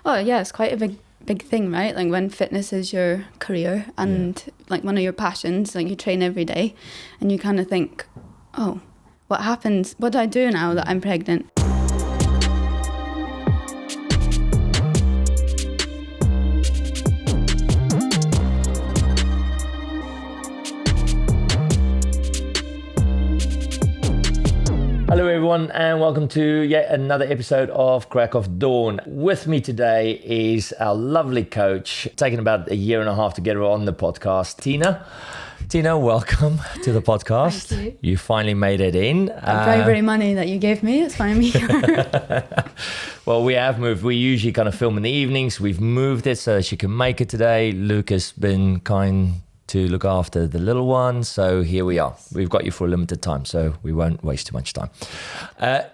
Oh yeah, it's quite a big thing, right? Like when fitness is your career and like one of your passions, like you train every day and you kind of think, oh, what happens? What do I do now that I'm pregnant? Hello everyone and welcome to yet another episode of Crack of Dawn. With me today is our lovely coach. Taken about a year and a half to get her on the podcast, Tina. Tina, welcome to the podcast. Thank you. You finally made it in. That bribery money that you gave me, it's finally here. Well, we have moved. We usually kind of film in the evenings. We've moved it so that she can make it today. Luke has been kind to look after the little one. So here we are. We've got you for a limited time, so we won't waste too much time.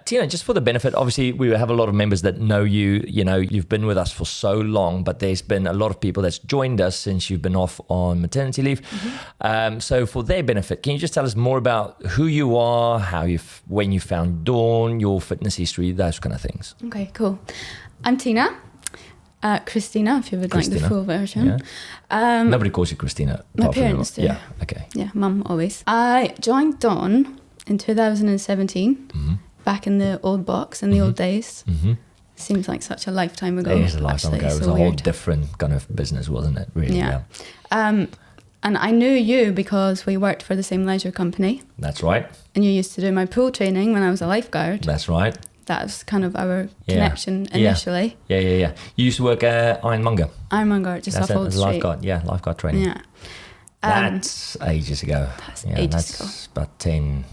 Tina, just for the benefit, obviously we have a lot of members that know you. You know, you've been with us for so long, but there's been a lot of people that's joined us since you've been off on maternity leave. Mm-hmm. So for their benefit, can you just tell us more about who you are, when you found Dawn, your fitness history, those kind of things? Okay, cool. I'm Tina. Christina, if you would like the full version. Yeah. Nobody calls you Christina. My parents do. Yeah, okay. Yeah, mum always. I joined Dawn in 2017, back in the old box in the old days. Mm-hmm. Seems like such a lifetime ago. It is a lifetime ago. It was so a whole different kind of business, wasn't it? Really, yeah. And I knew you because we worked for the same leisure company. That's right. And you used to do my pool training when I was a lifeguard. That's right. That was kind of our connection initially. Yeah. You used to work at Ironmonger. Ironmonger, just off Old Street. Lifeguard training. Yeah. That's ages ago. That's ages ago. About 10,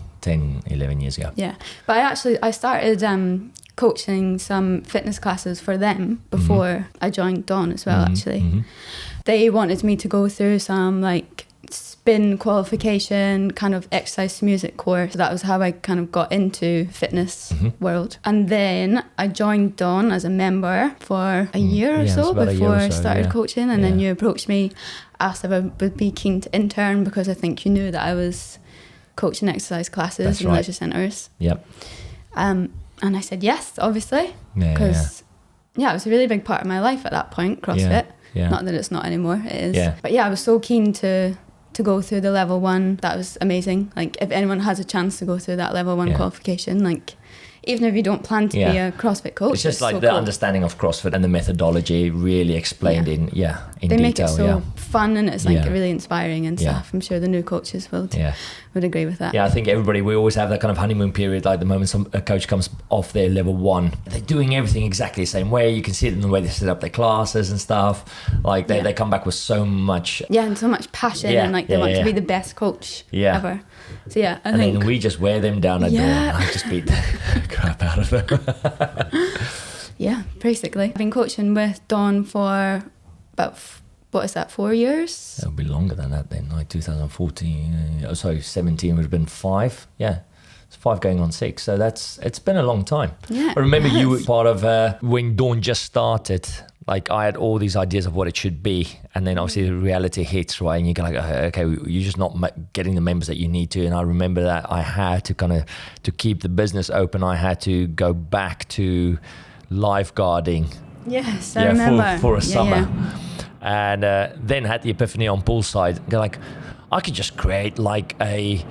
11 years ago. Yeah. But I started coaching some fitness classes for them before I joined Dawn as well, actually. Mm-hmm. They wanted me to go through some like spin qualification, kind of exercise to music course. That was how I kind of got into fitness world. And then I joined Dawn as a member for a year or so before I started coaching. And then you approached me, asked if I would be keen to intern because I think you knew that I was coaching exercise classes in leisure centres. Yep. And I said yes, obviously, because it was a really big part of my life at that point, CrossFit. Yeah. Not that it's not anymore, it is. Yeah. But yeah, I was so keen to go through the level 1. That was amazing. Like if anyone has a chance to go through that level 1 qualification, like even if you don't plan to be a CrossFit coach, it's just like the understanding of CrossFit and the methodology really explained in they detail. Make it so fun and it's like really inspiring and stuff. I'm sure the new coaches would agree with that. Yeah, I think we always have that kind of honeymoon period. Like the moment a coach comes off their level 1, they're doing everything exactly the same way. You can see it in the way they set up their classes and stuff. Like they come back with so much and so much passion and like they want to be the best coach ever. So I think then we just wear them down at Dawn. I just beat the crap out of them. Yeah, basically. I've been coaching with Dawn for about 4 years? It'll be longer than that then, like 2014, 17 would have been 5. Yeah, it's 5 going on 6. So it's been a long time. Yeah, I remember you were part of when Dawn just started. Like I had all these ideas of what it should be, and then obviously the reality hits, right? And you go like, okay, you're just not getting the members that you need to. And I remember that I had to to keep the business open, I had to go back to lifeguarding. Yes, I remember. For a summer. And then had the epiphany on poolside. Go like, I could just create like a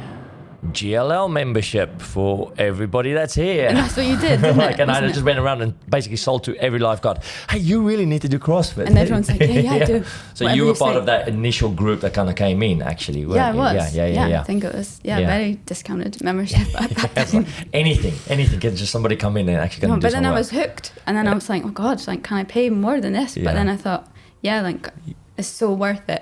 GLL membership for everybody that's here. And that's what you did, didn't it? And I just went around and basically sold to every lifeguard, hey, you really need to do CrossFit. And everyone's like, yeah, I do. So you were part of that initial group that kind of came in, actually. Yeah, I was. Yeah, I think it was very discounted membership at that time. Anything. Can just somebody come in and actually do something. But then I was hooked. And then I was like, oh God, like, can I pay more than this? But then I thought, like, it's so worth it.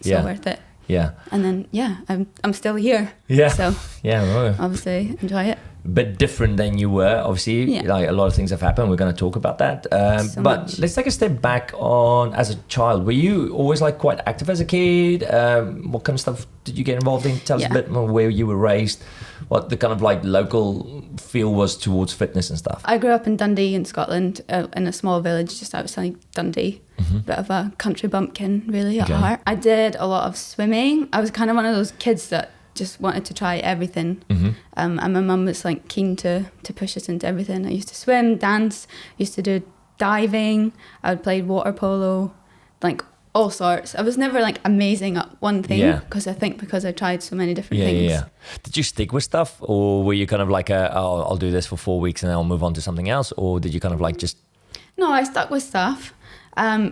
So worth it. Yeah. And then, I'm still here. Yeah. So, well, obviously, enjoy it. Bit different than you were, obviously. Like a lot of things have happened. We're going to talk about that. But let's take a step back on as a child. Were you always like quite active as a kid? What kind of stuff did you get involved in? Tell us a bit more where you were raised, what the kind of like local feel was towards fitness and stuff. I grew up in Dundee in Scotland, in a small village just outside Dundee. Bit of a country bumpkin, really, at heart. I did a lot of swimming. I was kind of one of those kids that just wanted to try everything. And my mum was like keen to push us into everything. I used to swim, dance, used to do diving. I would play water polo, like all sorts. I was never like amazing at one thing because I tried so many different things. Yeah. Did you stick with stuff, or were you kind of like I'll do this for 4 weeks and then I'll move on to something else, or did you kind of like just? No, I stuck with stuff.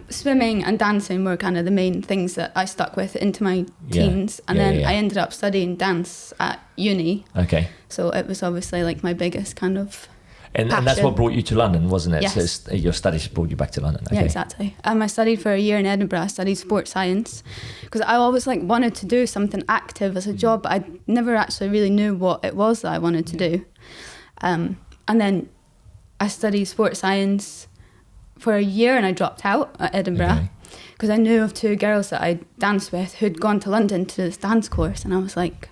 Swimming and dancing were kind of the main things that I stuck with into my teens, and then I ended up studying dance at uni. Okay. So it was obviously like my biggest kind of and that's what brought you to London, wasn't it? Yes. So your studies brought you back to London. Okay. Yeah, exactly. I studied for a year in Edinburgh. I studied sports science because I always like wanted to do something active as a job, but I never actually really knew what it was that I wanted to do. And then I studied sports science for a year and I dropped out at Edinburgh because I knew of 2 girls that I danced with who'd gone to London to this dance course, and I was like,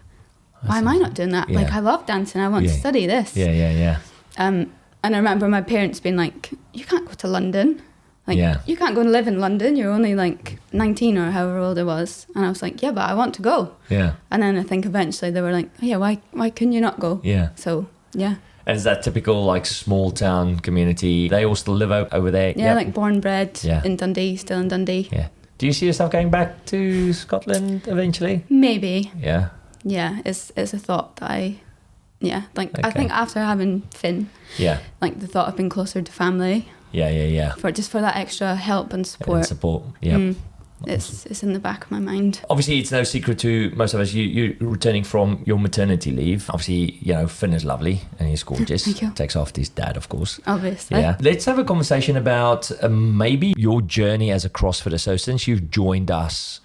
why am I not doing that? Like, I love dancing. I want to study this. Yeah. And I remember my parents being like, you can't go to London. Like, you can't go and live in London. You're only like 19 or however old I was. And I was like, yeah, but I want to go. Yeah. And then I think eventually they were like, oh, yeah, why couldn't you not go? Yeah. So, yeah. And is that typical like small town community? They all still live over there? Yeah, like born, bred in Dundee, still in Dundee. Yeah. Do you see yourself going back to Scotland eventually? Maybe. Yeah. Yeah, it's a thought that I think after having Finn, like the thought of being closer to family. Yeah. For that extra help and support. It's in the back of my mind. Obviously, it's no secret to most of us. You're returning from your maternity leave. Obviously, Finn is lovely and he's gorgeous. Thank you. Takes after his dad, of course. Obviously. Yeah. Let's have a conversation about maybe your journey as a CrossFitter. So since you've joined us,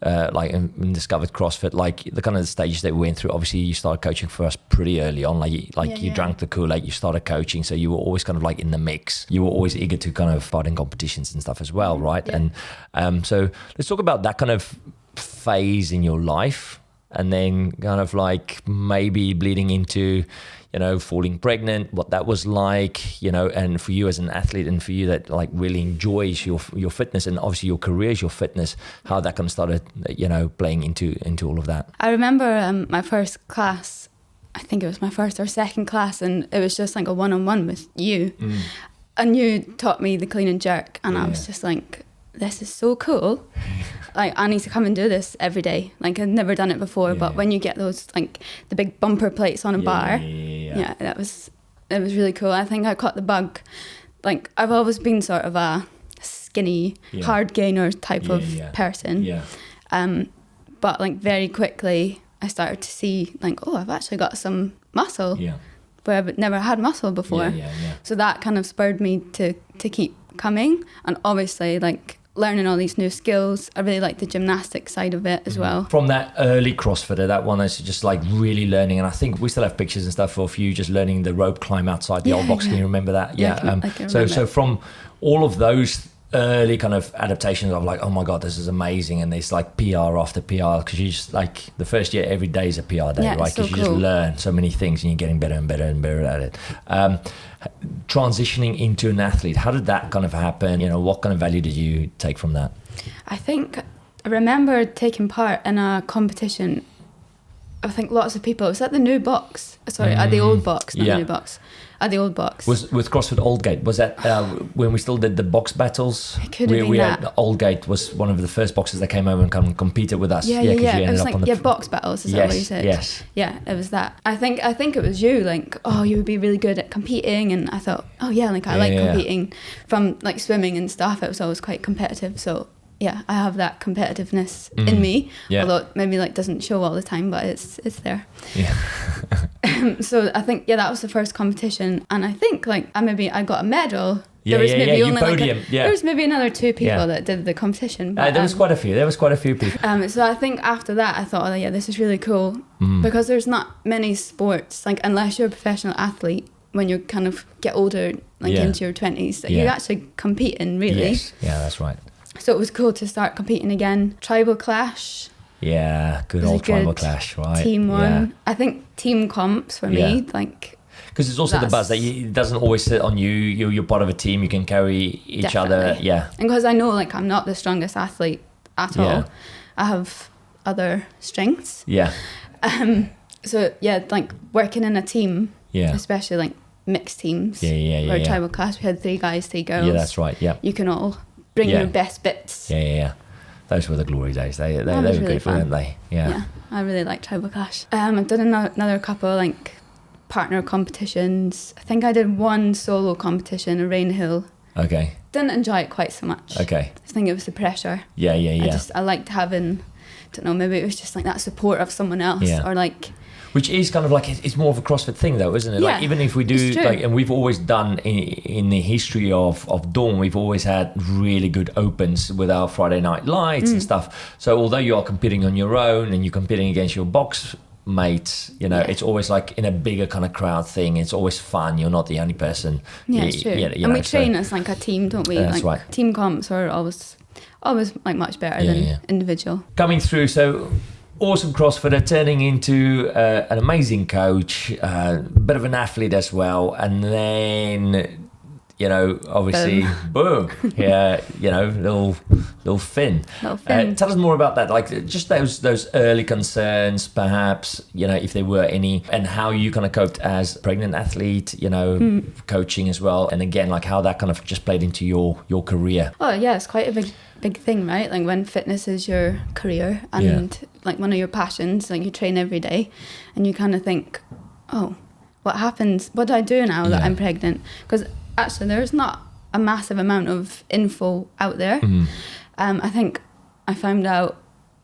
and discovered CrossFit, like the kind of the stages that we went through. Obviously, you started coaching for us pretty early on. You drank the Kool-Aid, you started coaching, so you were always kind of like in the mix. You were always eager to kind of part in competitions and stuff as well, right? Yeah. And so let's talk about that kind of phase in your life, and then kind of like maybe bleeding into, falling pregnant, what that was like, and for you as an athlete and for you that like really enjoys your fitness, and obviously your career is your fitness, how that kind of started, playing into all of that. I remember my first class, I think it was my first or second class, and it was just like a one-on-one with you. And you taught me the clean and jerk, and I was just like, this is so cool. Like, I need to come and do this every day. Like, I'd never done it before, but when you get those, like, the big bumper plates on a bar, it was really cool. I think I caught the bug. Like, I've always been sort of a skinny, hard gainer type of person. But, like, very quickly, I started to see, like, oh, I've actually got some muscle. Where I've never had muscle before. So that kind of spurred me to keep coming. And obviously, like, learning all these new skills. I really like the gymnastic side of it as well. From that early CrossFitter, that one is just like really learning. And I think we still have pictures and stuff of you just learning the rope climb outside the old box. Can you remember that? I can remember. So from all of those early kind of adaptations of like, oh my God, this is amazing. And there's like PR after PR, because you just like the first year, every day is a PR day, right? Because you just learn so many things and you're getting better and better and better at it. Transitioning into an athlete, how did that kind of happen? What kind of value did you take from that? I remember taking part in a competition. I think lots of people, it was at the new box. Sorry, at the old box, not the new box. At the old box. Was with CrossFit Aldgate, was that when we still did the box battles? It could have been that. Had Aldgate was one of the first boxes that came over and kind of competed with us. Yeah. It was like, box battles, is that what you said? Yes. Yeah, it was that. I think it was you, like, oh, you would be really good at competing. And I thought, oh yeah, like I like competing from like swimming and stuff. It was always quite competitive. So yeah, I have that competitiveness in me, although it maybe like doesn't show all the time, but it's there. Yeah. So I think that was the first competition, and I think like I got a medal. There was maybe only podium. There was maybe another 2 people that did the competition. But, there was quite a few. There was quite a few people. So I think after that, I thought, this is really cool because there's not many sports, like unless you're a professional athlete, when you kind of get older, like into your 20s, that you actually compete in, really. Yes. Yeah, that's right. So it was cool to start competing again. Tribal Clash. Yeah, good old Tribal Clash, right? Team one. Yeah. I think team comps for me, like... Because it's also the buzz that it doesn't always sit on you. You're part of a team. You can carry each other. Yeah. And because I know, like, I'm not the strongest athlete at all. I have other strengths. Yeah. So, like, working in a team, especially, like, mixed teams. Yeah. Or tribal class, we had 3 guys, 3 girls. Yeah, that's right. Yeah. You can all bring your best bits. Yeah. Those were the glory days. They were really good, fun. weren't they? Yeah. I really like tribal clash. I've done another couple like partner competitions. I think I did one solo competition, a Rainhill. Okay. Didn't enjoy it quite so much. Okay. I think it was the pressure. Yeah. I liked having, don't know, maybe it was just like that support of someone else, or like. Which is kind of like, it's more of a CrossFit thing though, isn't it? Yeah, like even if we do, like, and we've always done in the history of Dawn, we've always had really good opens with our Friday night lights and stuff. So although you are competing on your own and you're competing against your box mates, it's always like in a bigger kind of crowd thing. It's always fun. You're not the only person. Yeah, it's true. And we train as like a team, don't we? That's like right. Team comps are always like much better than individual. Coming through, so awesome CrossFitter, turning into an amazing coach, a bit of an athlete as well, and then obviously boom, little Finn. Tell us more about that, like just those early concerns, perhaps, if there were any, and how you kind of coped as a pregnant athlete, coaching as well, and again, like how that kind of just played into your career. Oh yeah, it's quite a big thing, right? Like when fitness is your career and like one of your passions, like you train every day and you kind of think, oh, what happens? What do I do now that I'm pregnant? Because actually there's not a massive amount of info out there. I think I found out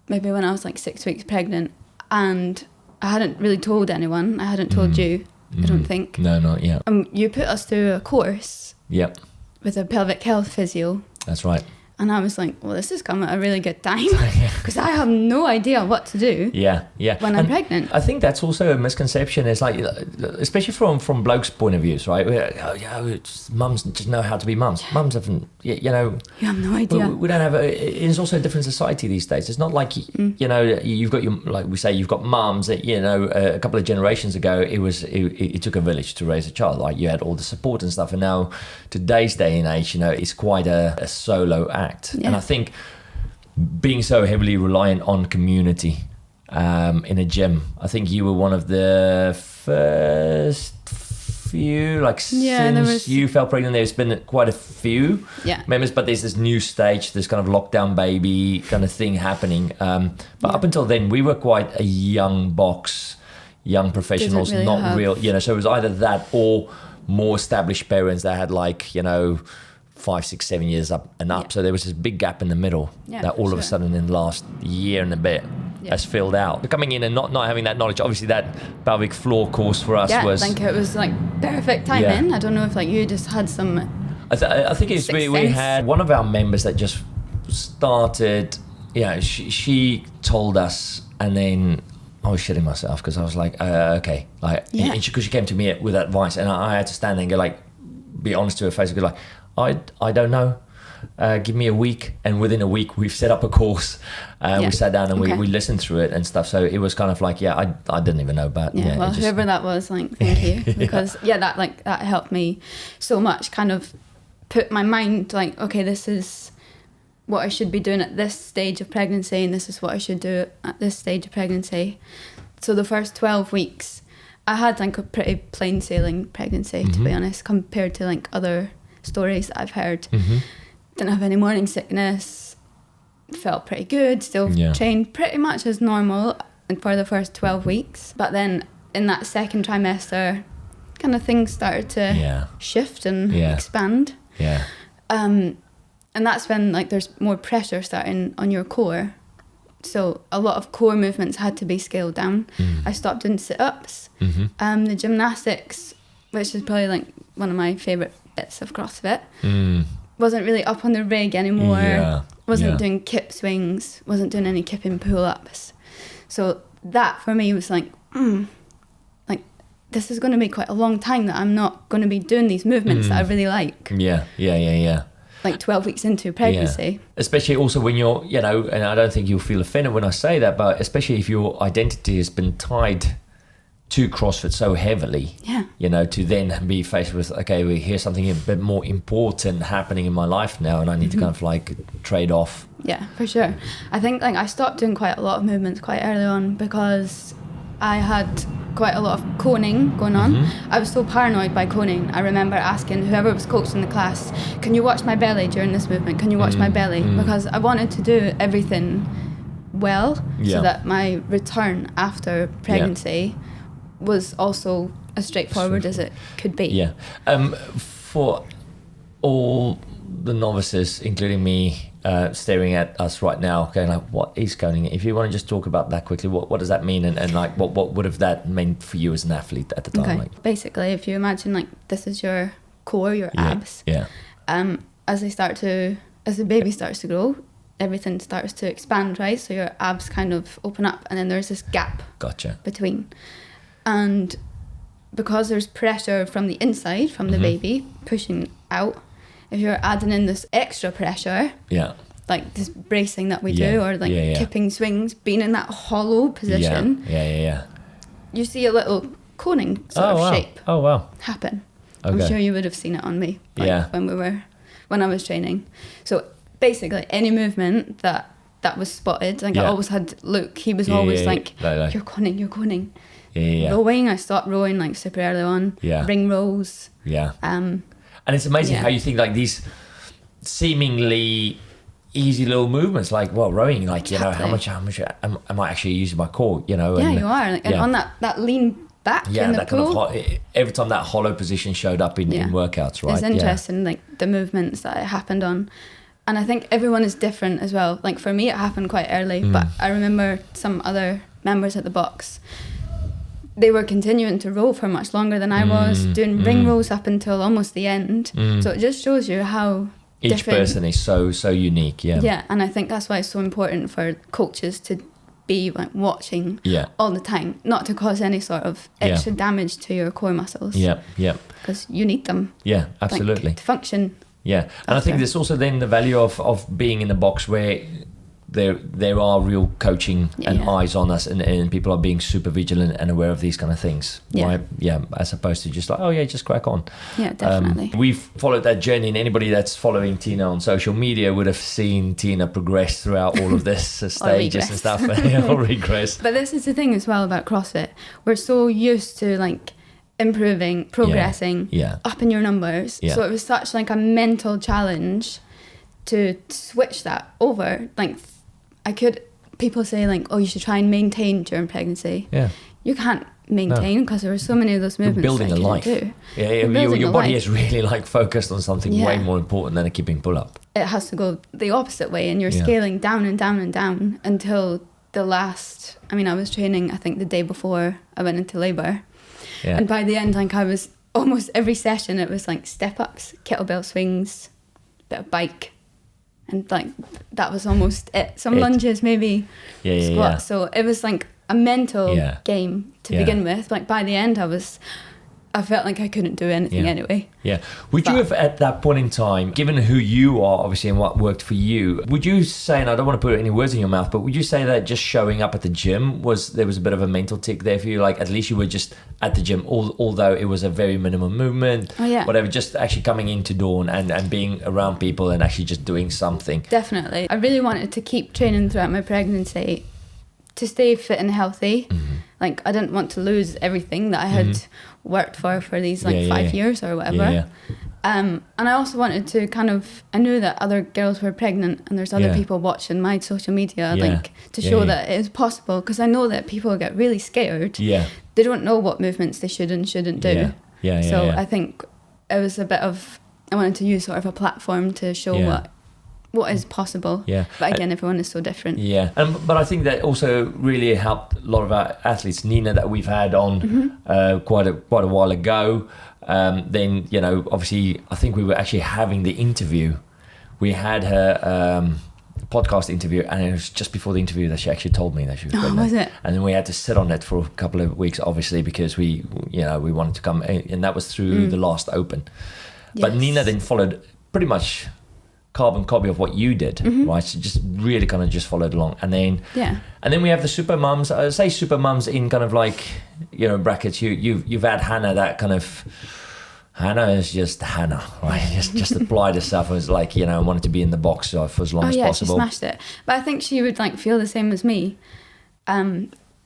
maybe when I was like 6 weeks pregnant, and I hadn't really told anyone. I hadn't told you, I don't think. No, not yet. You put us through a course with a pelvic health physio. That's right. And I was like, well, this has come at a really good time because I have no idea what to do when I'm pregnant. I think that's also a misconception. It's like, especially from blokes' point of views, right? Mums just know how to be mums. Mums haven't, You have no idea. We don't have, it's also a different society these days. It's not like, you've got like we say, you've got mums that, a couple of generations ago, it took a village to raise a child. Like you had all the support and stuff. And now today's day and age, it's quite a solo act. And I think being so heavily reliant on community in a gym, I think you were one of the first few, like since you fell pregnant, there's been quite a few members, but there's this new stage, this kind of lockdown baby kind of thing happening. But up until then, we were quite a young box, young professionals, really not real, so it was either that or more established parents that had like, 5, 6, 7 years up. So there was this big gap in the middle that all of a sudden in the last year and a bit has filled out. But coming in and not having that knowledge, obviously that pelvic floor course for us was... I think it was like perfect timing. I don't know if like you just had some... I think it's we had one of our members that just started, she told us, and then I was shitting myself because I was like, okay. Like, and she came to me with advice, and I had to stand there and go like, be honest to her face and go like, I don't know. Give me a week, and within a week we've set up a course. We sat down and we listened through it and stuff. So it was kind of like, I didn't even know about. Well, whoever that was, like, thank you, because that helped me so much. Kind of put my mind like, okay, this is what I should be doing at this stage of pregnancy, and this is what I should do at this stage of pregnancy. So the first 12 weeks, I had like a pretty plain sailing pregnancy, to be honest, compared to like other stories that I've heard. Didn't have any morning sickness, felt pretty good, still trained pretty much as normal for the first 12 weeks. But then in that second trimester, kind of things started to shift and expand. And that's when like there's more pressure starting on your core. So a lot of core movements had to be scaled down. I stopped doing sit-ups. The gymnastics, which is probably like one of my favourite bits of CrossFit, wasn't really up on the rig anymore. Wasn't doing kip swings, wasn't doing any kipping pull-ups. So that for me was like, like this is going to be quite a long time that I'm not going to be doing these movements that I really like. Like 12 weeks into pregnancy. Especially also when you're, and I don't think you'll feel offended when I say that, but especially if your identity has been tied to CrossFit so heavily, to then be faced with, okay, well, here's something a bit more important happening in my life now, and I need to kind of like trade off. Yeah, for sure. I think like I stopped doing quite a lot of movements quite early on because I had quite a lot of coning going on. I was so paranoid by coning. I remember asking whoever was coaching the class, can you watch my belly during this movement? Can you watch my belly? Because I wanted to do everything well so that my return after pregnancy was also as straightforward as it could be. Yeah. For all the novices, including me, staring at us right now, going like, what is coning? If you want to just talk about that quickly, what does that mean? And like, what would have that meant for you as an athlete at the time? Okay. Like, basically, if you imagine like this is your core, your abs. Yeah. As the baby starts to grow, everything starts to expand, right? So your abs kind of open up, and then there's this gap between. And because there's pressure from the inside, from the baby, pushing out, if you're adding in this extra pressure, like this bracing that we do, or like kipping swings, being in that hollow position, you see a little coning sort of shape happen. Okay. I'm sure you would have seen it on me when I was training. So basically any movement that was spotted, like I always had Luke, he was always like, you're coning. Rowing, I stopped rowing like super early on. Ring rows. And it's amazing how you think like these seemingly easy little movements, like rowing, like you know how much am I actually using my core, you know? And, you are, like, and on that lean back in the that pool. kind of every time that hollow position showed up in workouts, right? It's interesting, like the movements that it happened on. And I think everyone is different as well. Like for me, it happened quite early, but I remember some other members at the box, they were continuing to row for much longer than I was, doing ring rows up until almost the end. So it just shows you how each person is so unique. Yeah, and I think that's why it's so important for coaches to be like watching all the time, not to cause any sort of extra damage to your core muscles. Because you need them. Yeah, absolutely. Like, to function. Yeah, and I think there's also then the value of being in the box where there are real coaching and eyes on us, and people are being super vigilant and aware of these kind of things, right? As opposed to just like, just crack on. Definitely. We've followed that journey, and anybody that's following Tina on social media would have seen Tina progress throughout all of this stages and stuff, or regress. But this is the thing as well about CrossFit, we're so used to like improving, progressing, up in your numbers, so it was such like a mental challenge to switch that over. Like people say like, oh, you should try and maintain during pregnancy. You can't maintain because there are so many of those movements. You're building a life. Your body is really like focused on something way more important than a keeping pull up. It has to go the opposite way, and you're scaling down and down and down until the last. I mean, I was training, I think the day before I went into labour, and by the end, like I was almost every session, it was like step ups, kettlebell swings, bit of bike. And like that was almost it. Some lunges, maybe squats. So it was like a mental game to begin with. Like by the end, I felt like I couldn't do anything anyway. Would you have at that point in time, given who you are obviously and what worked for you, would you say, and I don't want to put any words in your mouth, but would you say that just showing up at the gym there was a bit of a mental tick there for you? Like at least you were just at the gym, although it was a very minimum movement, whatever, just actually coming into Dawn and being around people and actually just doing something. Definitely. I really wanted to keep training throughout my pregnancy to stay fit and healthy. Like I didn't want to lose everything that I had worked for these like 5 years or whatever. And I also wanted to I knew that other girls were pregnant and there's other people watching my social media, like to show that it is possible, because I know that people get really scared. They don't know what movements they should and shouldn't do. I think it was a bit of, I wanted to use sort of a platform to show what is possible. But again, everyone is so different. But I think that also really helped a lot of our athletes. Nina, that we've had on quite a while ago. Then, you know, obviously, I think we were actually having the interview. We had her podcast interview, and it was just before the interview that she actually told me that she was pregnant. Was it? And then we had to sit on it for a couple of weeks, obviously, because we wanted to come, and that was through the last Open. But Nina then followed pretty much carbon copy of what you did, right? So just really kind of just followed along, and then we have the super mums. I say super mums in kind of like, you know, brackets. You've had Hannah, that kind of. Hannah is just Hannah, right? just applied herself as like, you know, wanted to be in the box for as long as possible. She smashed it. But I think she would like feel the same as me.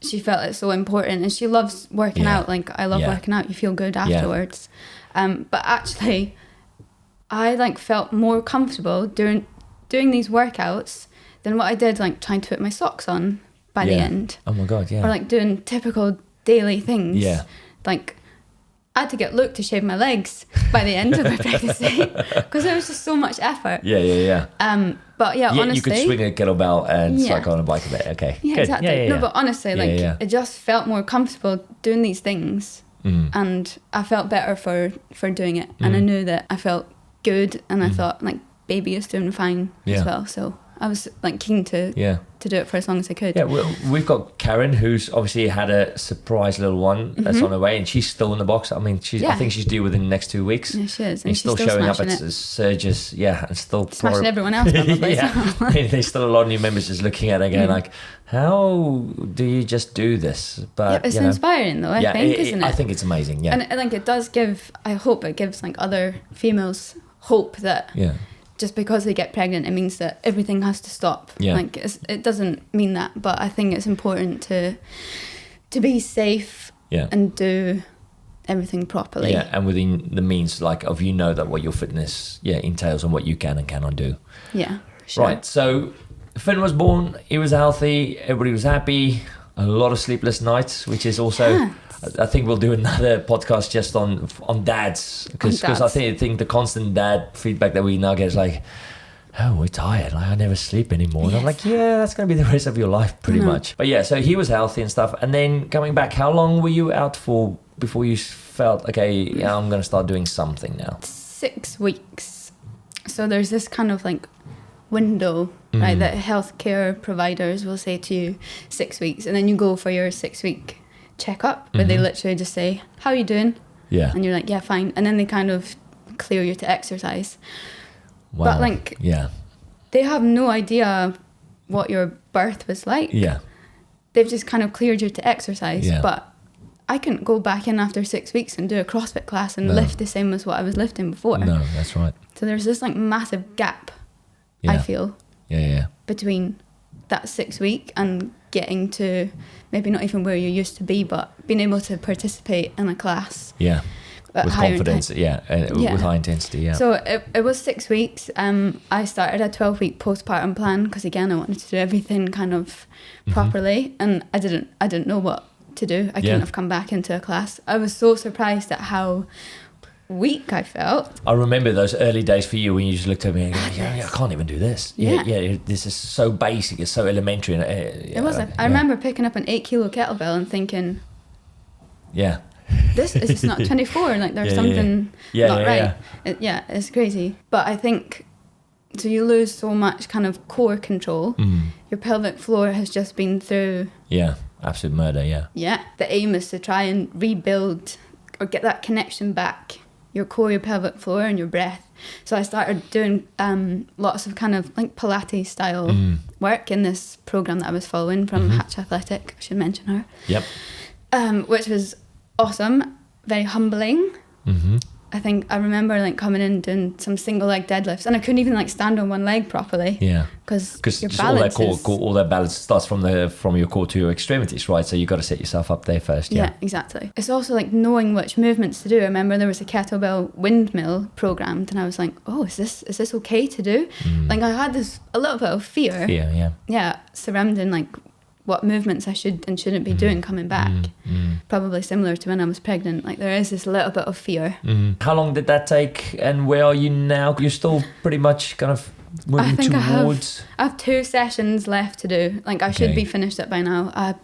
she felt it's so important, and she loves working out. Like, I love working out. You feel good afterwards. But actually, I like felt more comfortable doing these workouts than what I did like trying to put my socks on by the end. Oh my God, yeah. Or like doing typical daily things. Yeah. Like, I had to get Luke to shave my legs by the end of my pregnancy because it was just so much effort. Yeah. But honestly, you could swing a kettlebell and cycle on a bike a bit. Okay, yeah, good. exactly. Yeah. No, but honestly, it just felt more comfortable doing these things, and I felt better for doing it, and I knew that I felt good, and I thought like baby is doing fine as well. So I was like keen to do it for as long as I could. Yeah, we've got Karen, who's obviously had a surprise little one that's on her way, and she's still in the box. I mean, I think she's due within the next 2 weeks. Yeah, she is. And she's still showing up at surges, and still smashing everyone else probably. There's still a lot of new members just looking at it again, like, how do you just do this? But it's inspiring though, I think, isn't it? I think it's amazing, yeah. And I think it does I hope it gives like other females hope that just because they get pregnant, it means that everything has to stop. Yeah. Like, it doesn't mean that, but I think it's important to be safe and do everything properly. Yeah, and within the means, like, of that what your fitness entails and what you can and cannot do. Yeah, sure. Right, so Finn was born, he was healthy, everybody was happy, a lot of sleepless nights, which is also... Yeah. I think we'll do another podcast just on dads, because I think the constant dad feedback that we now get is like, oh, we're tired, like I never sleep anymore. And I'm like, yeah, that's going to be the rest of your life pretty much. But so he was healthy and stuff. And then coming back, how long were you out for before you felt, okay, I'm going to start doing something now? 6 weeks. So there's this kind of like window, right, that healthcare providers will say to you 6 weeks, and then you go for your 6 week check-up where they literally just say, how are you doing? Yeah. And you're like, yeah, fine. And then they kind of clear you to exercise. Wow. But like, they have no idea what your birth was like. Yeah. They've just kind of cleared you to exercise. Yeah. But I couldn't go back in after 6 weeks and do a CrossFit class and lift the same as what I was lifting before. No, that's right. So there's this like massive gap, I feel, between that 6 week and getting to maybe not even where you used to be, but being able to participate in a class. Yeah. With confidence, with high intensity, So it was 6 weeks. I started a 12-week postpartum plan because, again, I wanted to do everything kind of properly, and I didn't know what to do. I couldn't have come back into a class. I was so surprised at how weak I felt. I remember those early days for you when you just looked at me and go, I can't even do this. Yeah, this is so basic, it's so elementary. It was. I remember picking up an 8 kilo kettlebell and thinking, this is just not 24. Like, there's something not right. It's crazy. But I think, so you lose so much kind of core control. Your pelvic floor has just been through... Yeah, absolute murder, Yeah, the aim is to try and rebuild or get that connection back. Your core, your pelvic floor, and your breath. So I started doing lots of kind of like Pilates style work in this program that I was following from Hatch Athletic. I should mention her. Yep. Which was awesome, very humbling. I think I remember like coming in doing some single leg deadlifts, and I couldn't even like stand on one leg properly. Yeah, because all that balance starts from your core to your extremities, right? So you got to set yourself up there first. Yeah, exactly. It's also like knowing which movements to do. I remember there was a kettlebell windmill programmed, and I was like, oh, is this okay to do? Like, I had a little bit of fear. Yeah, surrounding like what movements I should and shouldn't be doing coming back. Probably similar to when I was pregnant. Like, there is this little bit of fear. How long did that take, and where are you now? You're still pretty much kind of moving towards... I have 2 sessions left to do. Like, I should be finished it by now. I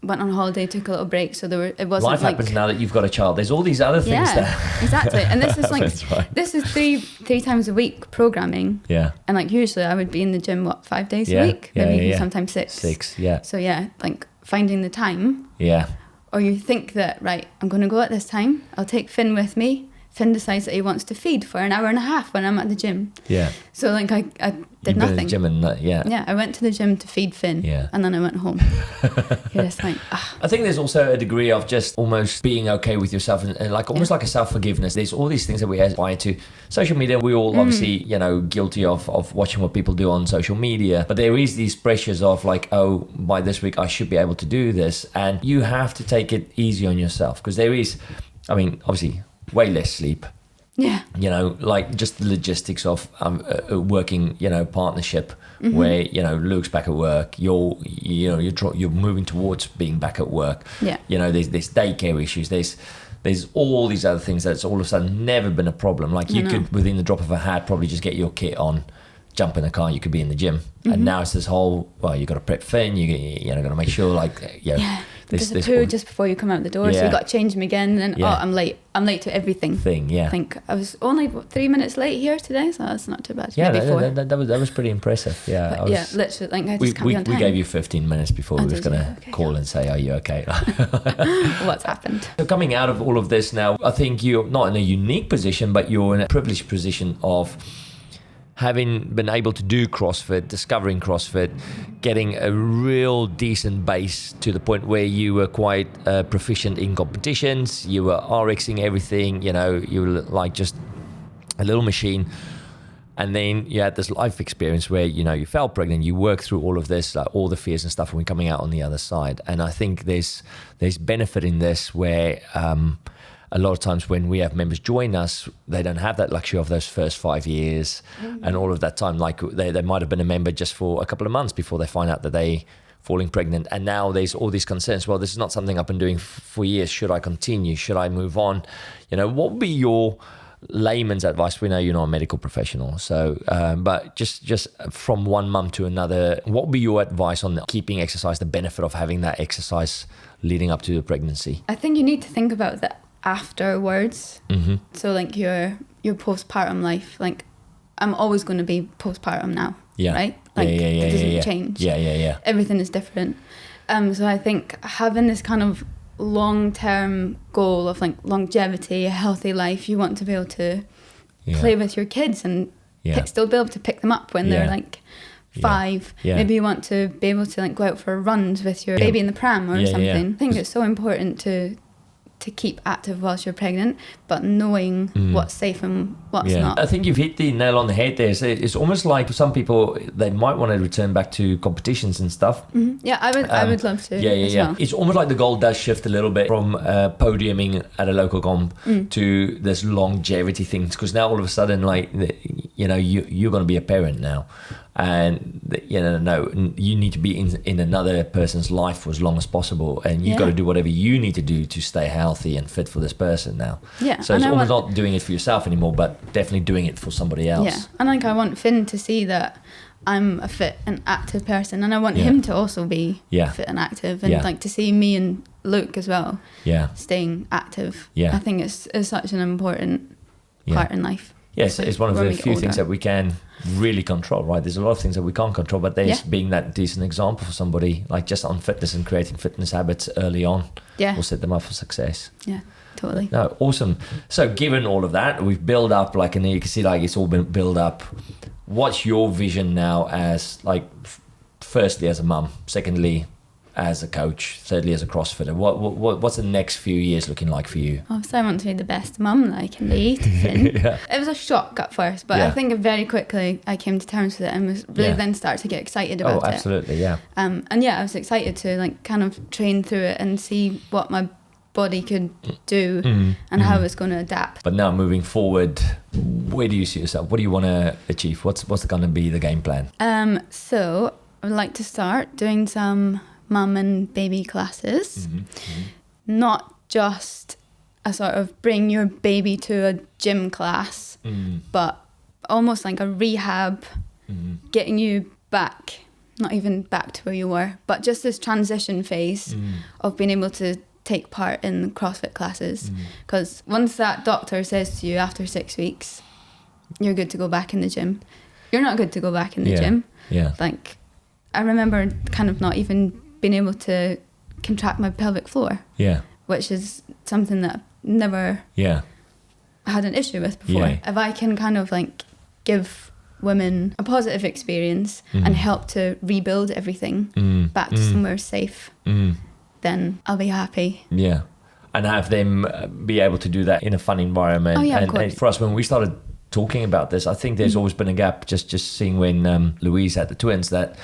went on holiday, took a little break, so it wasn't life happens now that you've got a child. There's all these other things there. Exactly. And this is like this is three times a week programming. Yeah. And like usually I would be in the gym 5 days a week, maybe sometimes 6. 6, yeah. So like finding the time. Yeah. Or you think that, right, I'm going to go at this time. I'll take Finn with me. Finn decides that he wants to feed for an hour and a half when I'm at the gym. Yeah. So like I did You've nothing. been at the gym and Yeah, I went to the gym to feed Finn. Yeah. And then I went home. You're just like, I think there's also a degree of just almost being okay with yourself and like almost like a self-forgiveness. There's all these things that we aspire to. Social media, we all obviously, guilty of watching what people do on social media. But there is these pressures of like, oh, by this week I should be able to do this. And you have to take it easy on yourself because there is, I mean, obviously way less sleep. yeah. Like just the logistics of working, partnership where, Luke's back at work, you're moving towards being back at work. Yeah. There's daycare issues. There's all these other things that's all of a sudden never been a problem. Like you could, within the drop of a hat, probably just get your kit on, jump in a car, you could be in the gym. And now it's this whole, well, you got to prep Finn, you got to make sure like, There's a poo just before you come out the door, so you got to change them again. And I'm late to everything. I think I was only 3 minutes late here today, so that's not too bad. Yeah, maybe 4. that was pretty impressive. Yeah, literally, like I just can't be on time. We gave you 15 minutes before we was going to call and say, "Are you okay?" What's happened? So coming out of all of this now, I think you're not in a unique position, but you're in a privileged position of having been able to do CrossFit, discovering CrossFit, getting a real decent base to the point where you were quite proficient in competitions, you were RXing everything, you were like just a little machine. And then you had this life experience where, you fell pregnant, you worked through all of this, like all the fears and stuff, and we're coming out on the other side. And I think there's benefit in this where a lot of times when we have members join us, they don't have that luxury of those first 5 years and all of that time. Like they might have been a member just for a couple of months before they find out that they falling pregnant. And now there's all these concerns. Well, this is not something I've been doing for years. Should I continue? Should I move on? What would be your layman's advice? We know you're not a medical professional. So, but just from one mum to another, what would be your advice on keeping exercise, the benefit of having that exercise leading up to the pregnancy? I think you need to think about that afterwards. So like your postpartum life, like I'm always going to be postpartum now, right? Like it doesn't change. Everything is different. So I think having this kind of long-term goal of like longevity, a healthy life, you want to be able to play with your kids and still be able to pick them up when they're like 5. Maybe you want to be able to like go out for runs with your baby in the pram or something. I think it's so important to keep active whilst you're pregnant, but knowing what's safe and what's not. I think you've hit the nail on the head there. So it's almost like for some people, they might want to return back to competitions and stuff. Yeah, I would love to. Well. It's almost like the goal does shift a little bit from podiuming at a local comp to this longevity thing, because now all of a sudden, like, you're going to be a parent now. And you need to be in another person's life for as long as possible, and you've got to do whatever you need to do to stay healthy and fit for this person now. So it's almost not doing it for yourself anymore, but definitely doing it for somebody else. And like I want Finn to see that I'm a fit and active person, and I want him to also be fit and active, and like to see me and Luke as well staying active. I think it's such an important part in life. Yes, it's one of the few things that we can really control, right? There's a lot of things that we can't control, but there's being that decent example for somebody, like just on fitness and creating fitness habits early on will set them up for success. Yeah, totally. No, awesome. So given all of that, we've built up, like, and you can see like it's all been built up. What's your vision now as, like, firstly as a mum, secondly as a coach, thirdly as a CrossFitter? What's the next few years looking like for you? Obviously, I want to be the best mum that I can be to Finn. It was a shock at first, but I think very quickly I came to terms with it and was really then started to get excited about it. Oh, absolutely, And I was excited to like kind of train through it and see what my body could do and how it's going to adapt. But now moving forward, where do you see yourself? What do you want to achieve? What's going to be the game plan? So I'd like to start doing some mum and baby classes, not just a sort of bring your baby to a gym class, but almost like a rehab, getting you back, not even back to where you were, but just this transition phase of being able to take part in CrossFit classes. Because once that doctor says to you after 6 weeks, you're good to go back in the gym, you're not good to go back in the gym. Like, I remember kind of not even being able to contract my pelvic floor, which is something that never had an issue with before. Yeah. If I can kind of like give women a positive experience and help to rebuild everything back to somewhere safe, then I'll be happy. Yeah. And have them be able to do that in a fun environment. Oh, yeah, of and course. for us, when we started talking about this, I think there's always been a gap, just seeing when Louise had the twins, that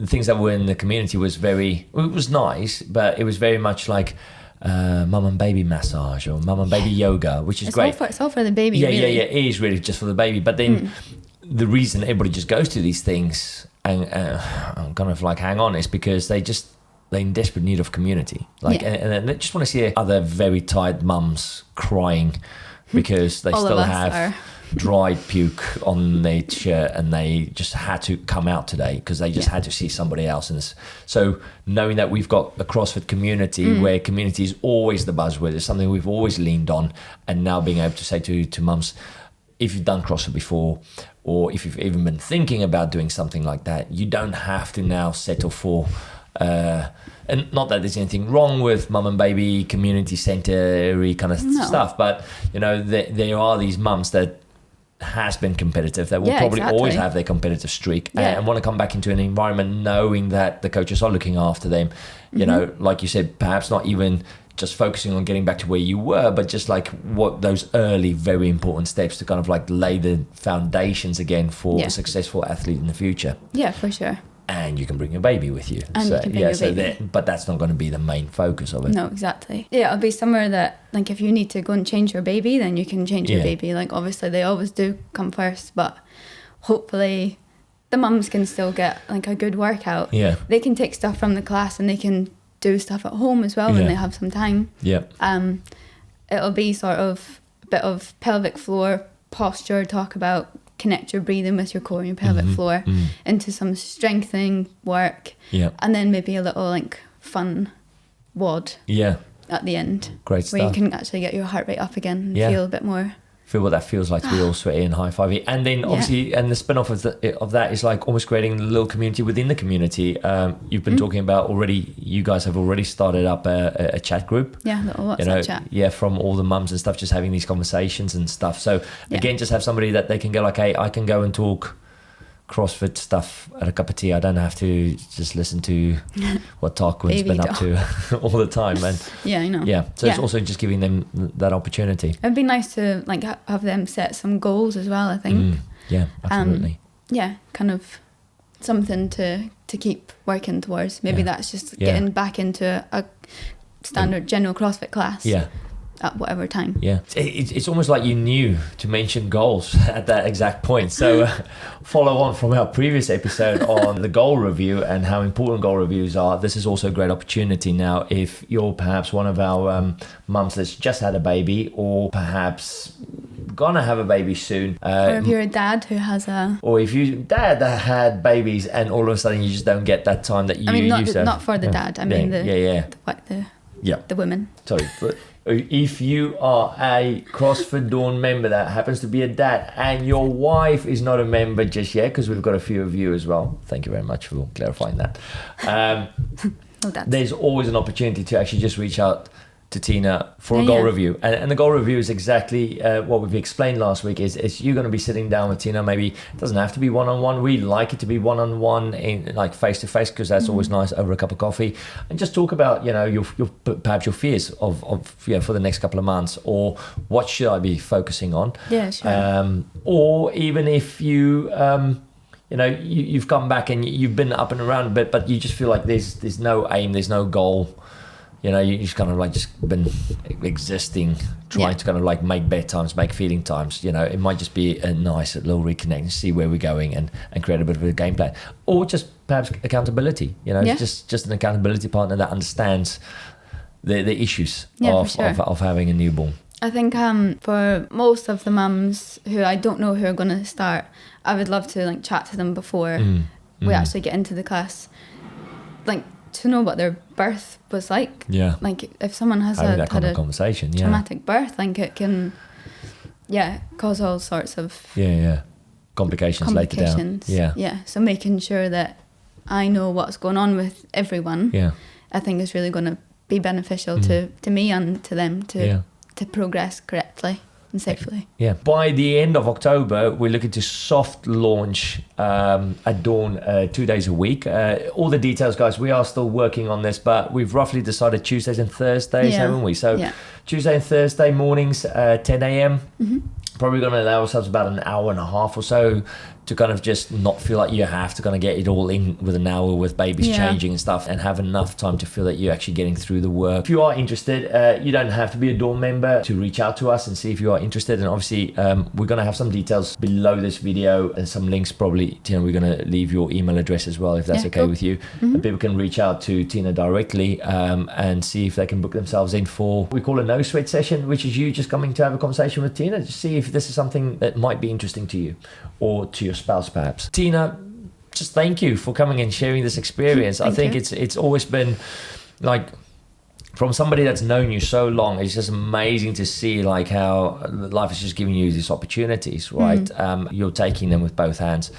things that were in the community was it was nice, but it was very much like mum and baby massage or mum and baby yoga, which is great. It's all for the baby, Yeah, really. it is really just for the baby. But then the reason everybody just goes to these things and kind of like hang on is because they're in desperate need of community. Like, and they just want to see other very tired mums crying because they still have dried puke on their shirt and they just had to come out today because they just had to see somebody else. And so knowing that we've got a CrossFit community where community is always the buzzword, it's something we've always leaned on, and now being able to say to mums, if you've done CrossFit before, or if you've even been thinking about doing something like that, you don't have to now settle for and not that there's anything wrong with mum and baby community centre kind of stuff, but you know, there are these mums that has been competitive, that will probably always have their competitive streak and want to come back into an environment knowing that the coaches are looking after them, you know, like you said, perhaps not even just focusing on getting back to where you were, but just like what those early very important steps to kind of like lay the foundations again for a successful athlete in the future. Yeah, for sure. And you can bring your baby with you. And you can bring your baby. But that's not going to be the main focus of it. No, exactly. Yeah, it'll be somewhere that, like, if you need to go and change your baby, then you can change your baby. Like, obviously, they always do come first, but hopefully the mums can still get, like, a good workout. Yeah. They can take stuff from the class and they can do stuff at home as well when they have some time. Yeah. It'll be sort of a bit of pelvic floor posture, talk about connect your breathing with your core and your pelvic floor into some strengthening work, and then maybe a little like fun WOD at the end. Great stuff. Where you can actually get your heart rate up again and feel a bit more. Feel what that feels like to be all sweaty and high-fivey. And then obviously, and the spin-off of that is like almost creating a little community within the community. You've been talking about already, you guys have already started up a chat group. Yeah, a little WhatsApp chat. Yeah, from all the mums and stuff, just having these conversations and stuff. So again, just have somebody that they can go like, hey, I can go and talk CrossFit stuff at a cup of tea. I don't have to just listen to what Tarquin's been up to all the time. And I know. Yeah, so it's also just giving them that opportunity. It'd be nice to like have them set some goals as well, I think. Yeah, absolutely. Kind of something to keep working towards. Maybe that's just getting back into a standard general CrossFit class. Yeah. At whatever time. Yeah, it's almost like you knew to mention goals at that exact point. So follow on from our previous episode on the goal review and how important goal reviews are. This is also a great opportunity now if you're perhaps one of our mums that's just had a baby, or perhaps gonna have a baby soon, or if you're a dad who has or if you dad that had babies and all of a sudden you just don't get that time that you used to. Not for the dad, I mean the women. Sorry, but if you are a CrossFit Dawn member that happens to be a dad and your wife is not a member just yet, because we've got a few of you as well, thank you very much for clarifying that. There's always an opportunity to actually just reach out to Tina for a goal review, and the goal review is exactly what we've explained last week. Is you're going to be sitting down with Tina. Maybe it doesn't have to be one-on-one. We like it to be one-on-one, in like face-to-face, because that's always nice over a cup of coffee, and just talk about your perhaps your fears of for the next couple of months, or what should I be focusing on. Yeah, sure. Or even if you you've come back and you've been up and around a bit, but you just feel like there's no aim, there's no goal. You just kind of like just been existing, trying to kind of like make bedtimes, make feeding times. It might just be a nice little reconnect, see where we're going, and create a bit of a game plan, or just perhaps accountability. Just an accountability partner that understands the issues of having a newborn. I think for most of the mums who I don't know who are going to start, I would love to like chat to them before we actually get into the class, like to know what their birth was like. Yeah. Like if someone has had a conversation, traumatic birth, like it can cause all sorts of complications later down. Yeah. So making sure that I know what's going on with everyone, I think is really going to be beneficial to me and to them to progress correctly. and safely. Yeah. By the end of October, we're looking to soft launch at Dawn 2 days a week. All the details, guys, we are still working on this, but we've roughly decided Tuesdays and Thursdays, haven't we? So Tuesday and Thursday mornings, 10 a.m. Probably going to allow ourselves about an hour and a half or so to kind of just not feel like you have to kind of get it all in with an hour with babies changing and stuff, and have enough time to feel that you're actually getting through the work. If you are interested, you don't have to be a Dawn member to reach out to us and see if you are interested. And obviously, we're going to have some details below this video and some links probably. Tina, we're going to leave your email address as well, if that's okay with you. And people can reach out to Tina directly and see if they can book themselves in for, we call a no sweat session, which is you just coming to have a conversation with Tina to see if this is something that might be interesting to you or to your spouse perhaps. Tina, just thank you for coming and sharing this experience. I think it's always been like, from somebody that's known you so long, it's just amazing to see like how life is just giving you these opportunities, right? You're taking them with both hands.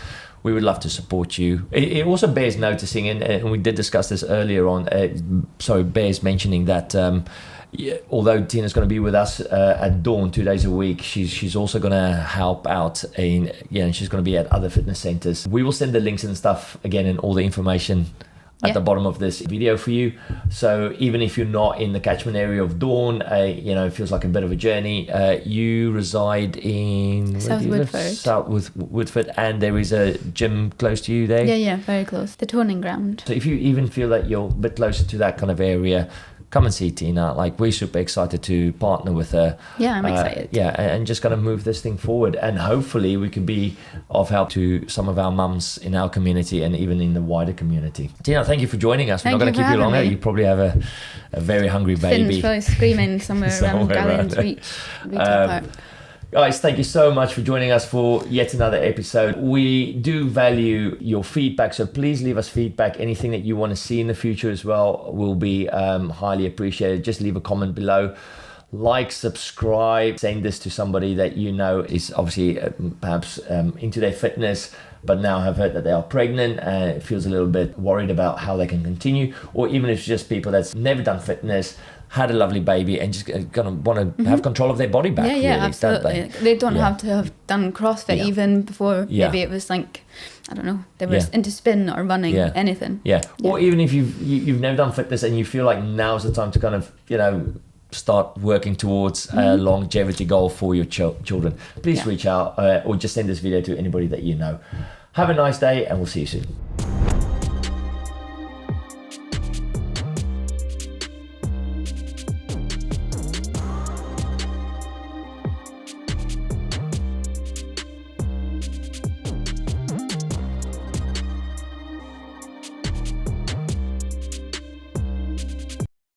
We would love to support you. It also bears noticing, and we did discuss this earlier on, bears mentioning that although Tina's going to be with us at Dawn 2 days a week, she's also going to help out and she's going to be at other fitness centers. We will send the links and stuff again and all the information at the bottom of this video for you. So even if you're not in the catchment area of Dawn, it feels like a bit of a journey. You reside in South Woodford. South Woodford, and there is a gym close to you there. Yeah, very close. The toning ground. So if you even feel that you're a bit closer to that kind of area, come and see Tina. Like, we're super excited to partner with her. Yeah, I'm excited. And just kind of move this thing forward. And hopefully we can be of help to some of our mums in our community and even in the wider community. Tina, thank you for joining us. We're not going to keep you longer. You probably have a very hungry baby. Finn's probably screaming somewhere around Galleon's Reach. Guys, thank you so much for joining us for yet another episode. We do value your feedback, so please leave us feedback. Anything that you want to see in the future as well will be highly appreciated. Just leave a comment below. Like, subscribe, send this to somebody that you know is obviously perhaps into their fitness, but now have heard that they are pregnant and feels a little bit worried about how they can continue, or even if it's just people that's never done fitness, had a lovely baby and just gonna want to have control of their body back. Yeah, really, absolutely. They don't have to have done CrossFit even before. Maybe it was like, I don't know, they were into spin or running, anything. Or even if you've never done fitness and you feel like now's the time to kind of, start working towards a longevity goal for your children, please reach out or just send this video to anybody that you know. Have a nice day and we'll see you soon.